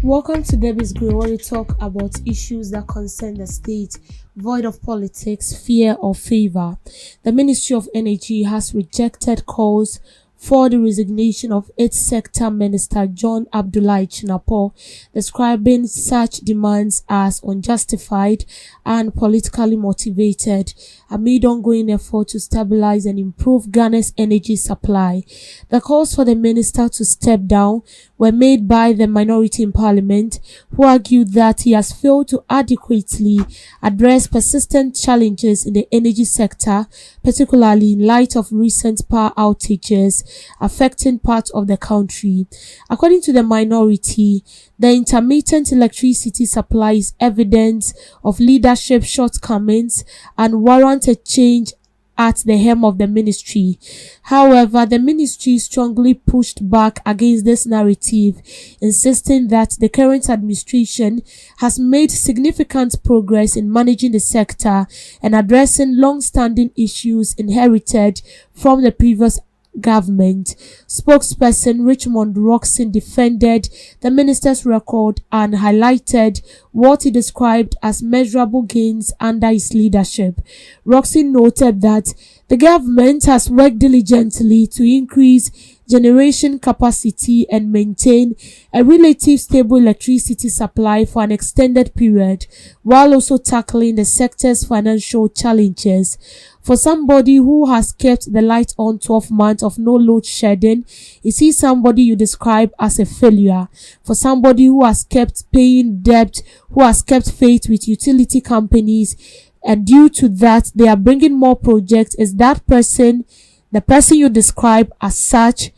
Welcome to Debbie's Grey, where we talk about issues that concern the state, void of politics, fear, or favor. The Ministry of Energy has rejected calls for the resignation of its sector minister John Abdullahi Jinapor, describing such demands as unjustified and politically motivated amid ongoing effort to stabilize and improve Ghana's energy supply. The calls for the minister to step down were made by the minority in parliament, who argued that he has failed to adequately address persistent challenges in the energy sector, particularly in light of recent power outages affecting parts of the country. According to the minority, the intermittent electricity supply is evidence of leadership shortcomings and warrant a change at the helm of the ministry. However, the ministry strongly pushed back against this narrative, insisting that the current administration has made significant progress in managing the sector and addressing long-standing issues inherited from the previous government. Spokesperson Richmond Roxon defended the minister's record and highlighted what he described as measurable gains under his leadership. Roxon noted that the government has worked diligently to increase generation capacity and maintain a relatively stable electricity supply for an extended period, while also tackling the sector's financial challenges. For somebody who has kept the light on 12 months of no load shedding, is he somebody you describe as a failure? For somebody who has kept paying debt, who has kept faith with utility companies, and due to that they are bringing more projects, is that person the person you describe as such?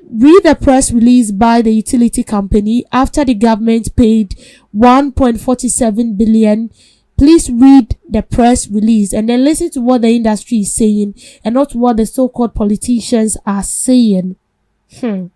Read the press release by the utility company after the government paid 1.47 billion. Please read the press release and then listen to what the industry is saying and not what the so-called politicians are saying. So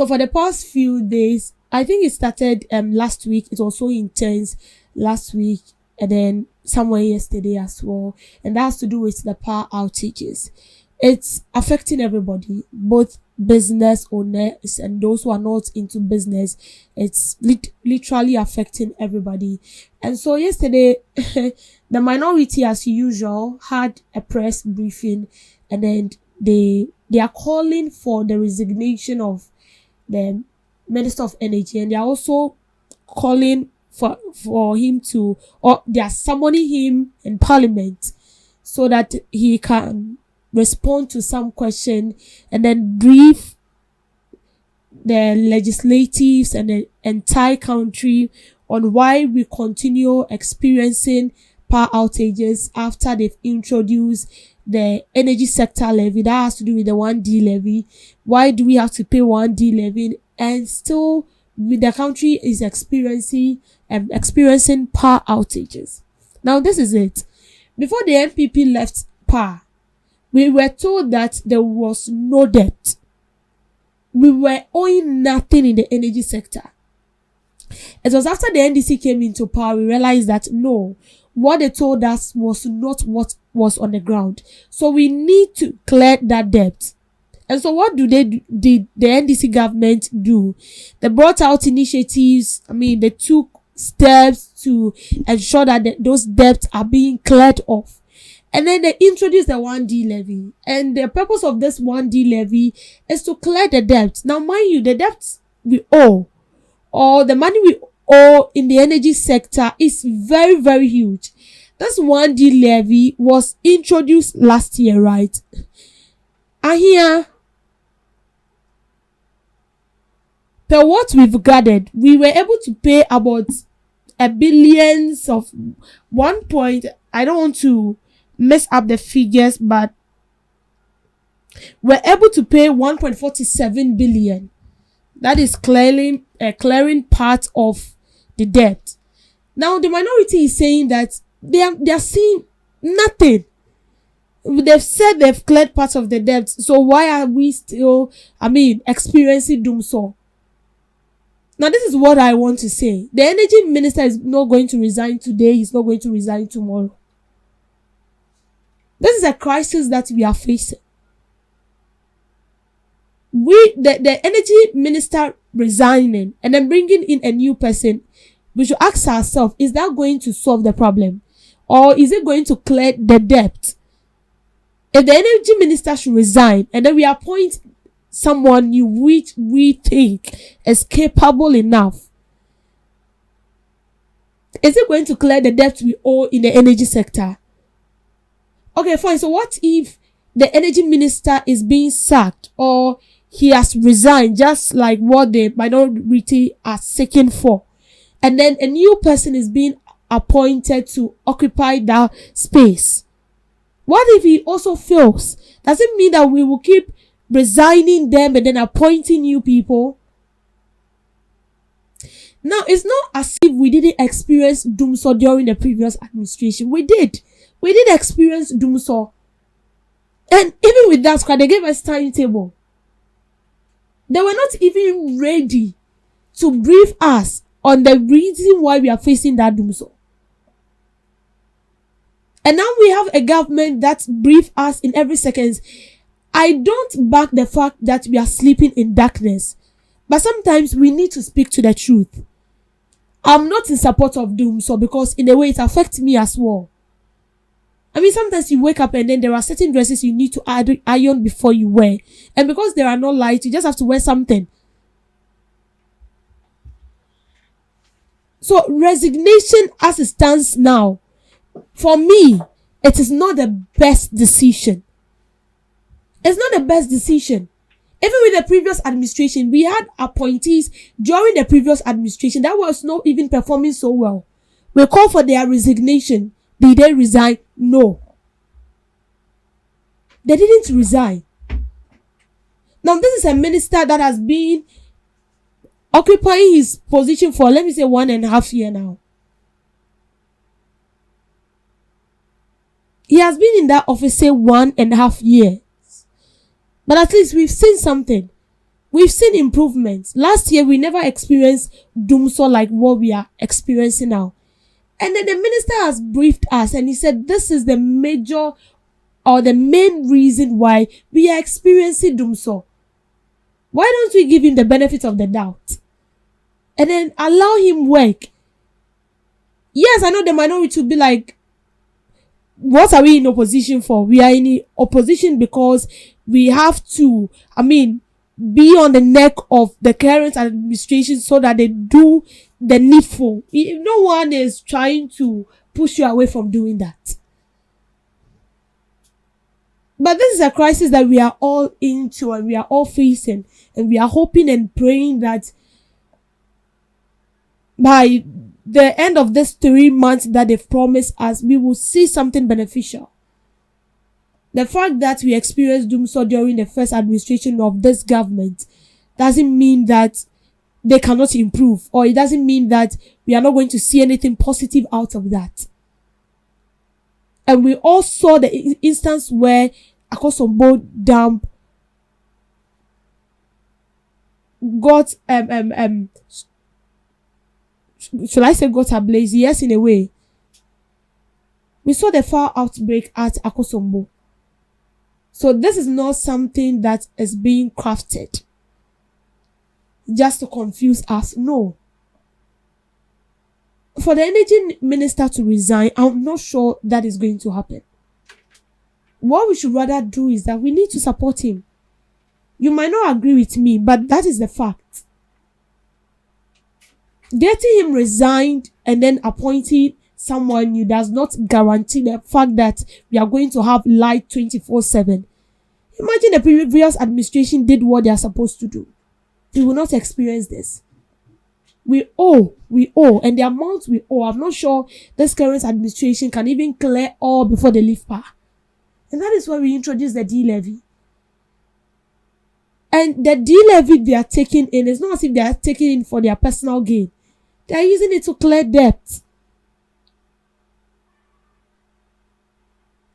for the past few days, I think it started last week. It was so intense last week and then somewhere yesterday as well. And that has to do with the power outages. It's affecting everybody, both business owners and those who are not into business. It's literally affecting everybody. And so yesterday, the minority, as usual, had a press briefing, and then they are calling for the resignation of the Minister of Energy, and they are also calling for him to, or they are summoning him in Parliament so that he can respond to some question and then brief the legislatives and the entire country on why we continue experiencing power outages after they've introduced the energy sector levy. That has to do with the 1D levy. Why do we have to pay 1D levy and still the country is experiencing power outages? Now this is it. Before the NPP left power, we were told that there was no debt. We were owing nothing in the energy sector. It was after the NDC came into power, we realized that no, what they told us was not what was on the ground. So we need to clear that debt. And so what did the NDC government do? They brought out initiatives. They took steps to ensure that those debts are being cleared off. And then they introduced the 1D levy. And the purpose of this 1D levy is to clear the debt. Now, mind you, the debts we owe, or the money we owe in the energy sector, is very, very huge. This 1D levy was introduced last year, right? And here, per what we've gathered, we were able to pay about a billions of I don't want to mess up the figures, but we're able to pay 1.47 billion. That is clearing part of the debt. Now the minority is saying that they are seeing nothing. They've said they've cleared part of the debt, so why are we still experiencing Dumsor? Now this is what I want to say. The energy minister is not going to resign today. He's not going to resign tomorrow. This is a crisis that we are facing. The energy minister resigning and then bringing in a new person, we should ask ourselves, is that going to solve the problem? Or is it going to clear the debt? If the energy minister should resign and then we appoint someone new which we think is capable enough, is it going to clear the debt we owe in the energy sector? Okay, fine. So what if the energy minister is being sacked or he has resigned, just like what the minority are seeking for, and then a new person is being appointed to occupy that space? What if he also fails? Does it mean that we will keep resigning them and then appointing new people? Now, it's not as if we didn't experience Dumsor during the previous administration. We did. We did experience Dumsor. And even with that, they gave us timetable. They were not even ready to brief us on the reason why we are facing that Dumsor. And now we have a government that brief us in every second. I don't back the fact that we are sleeping in darkness, but sometimes we need to speak to the truth. I'm not in support of Dumsor because in a way it affects me as well. I mean, sometimes you wake up and then there are certain dresses you need to iron before you wear. And because there are no lights, you just have to wear something. So resignation as it stands now, for me, it is not the best decision. It's not the best decision. Even with the previous administration, we had appointees during the previous administration that was not even performing so well. We called for their resignation. Did they resign? No. They didn't resign. Now, this is a minister that has been occupying his position for, let me say, 1.5 years now. He has been in that office, say, 1.5 years. But at least we've seen something. We've seen improvements. Last year, we never experienced Dumsor like what we are experiencing now. And then the minister has briefed us and he said, this is the major or the main reason why we are experiencing Dumsor. Why don't we give him the benefit of the doubt? And then allow him work. Yes, I know the minority will be like, what are we in opposition for? We are in opposition because we have to, be on the neck of the current administration so that they do the needful. No one is trying to push you away from doing that. But this is a crisis that we are all into and we are all facing. And we are hoping and praying that by the end of this 3 months that they've promised us, we will see something beneficial. The fact that we experienced Dumsor during the first administration of this government doesn't mean that they cannot improve, or it doesn't mean that we are not going to see anything positive out of that. And we all saw the instance where Akosombo Dam got should I say got ablaze? Yes, in a way. We saw the fire outbreak at Akosombo. So this is not something that is being crafted just to confuse us. No. For the energy minister to resign, I'm not sure that is going to happen. What we should rather do is that we need to support him. You might not agree with me, but that is the fact. Getting him resigned and then appointing someone new does not guarantee the fact that we are going to have light 24/7. Imagine the previous administration did what they are supposed to do. We will not experience this. We owe, and the amount we owe, I'm not sure this current administration can even clear all before they leave power. And that is why we introduced the D-levy. And the D-levy they are taking in, it's not as if they are taking in for their personal gain. They are using it to clear debt.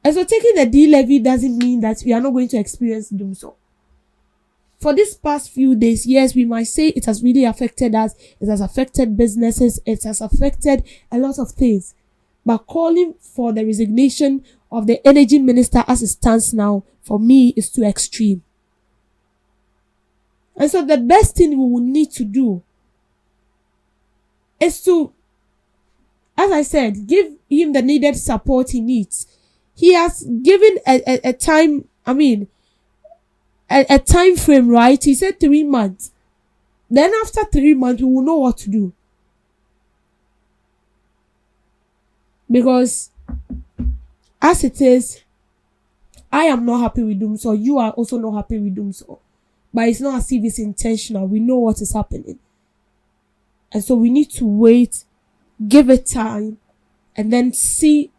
And so taking the D-levy doesn't mean that we are not going to experience Dumsor. For these past few days, yes, we might say it has really affected us. It has affected businesses. It has affected a lot of things. But calling for the resignation of the energy minister as it stands now, for me, is too extreme. And so the best thing we will need to do is to, as I said, give him the needed support he needs. He has given a time, a time frame, right? He said 3 months. Then after 3 months, we will know what to do. Because as it is, I am not happy with Dumsor. You are also not happy with Dumsor. But it's not as if it's intentional. We know what is happening. And so we need to wait, give it time, and then see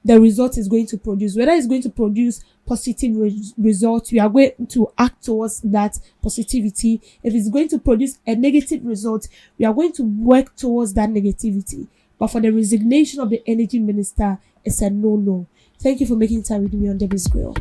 the result is going to produce. Whether it's going to produce positive results, we are going to act towards that positivity. If it's going to produce a negative result, we are going to work towards that negativity. But for the resignation of the energy minister, it's a no-no. Thank you for making time with me on Debbie's Grill.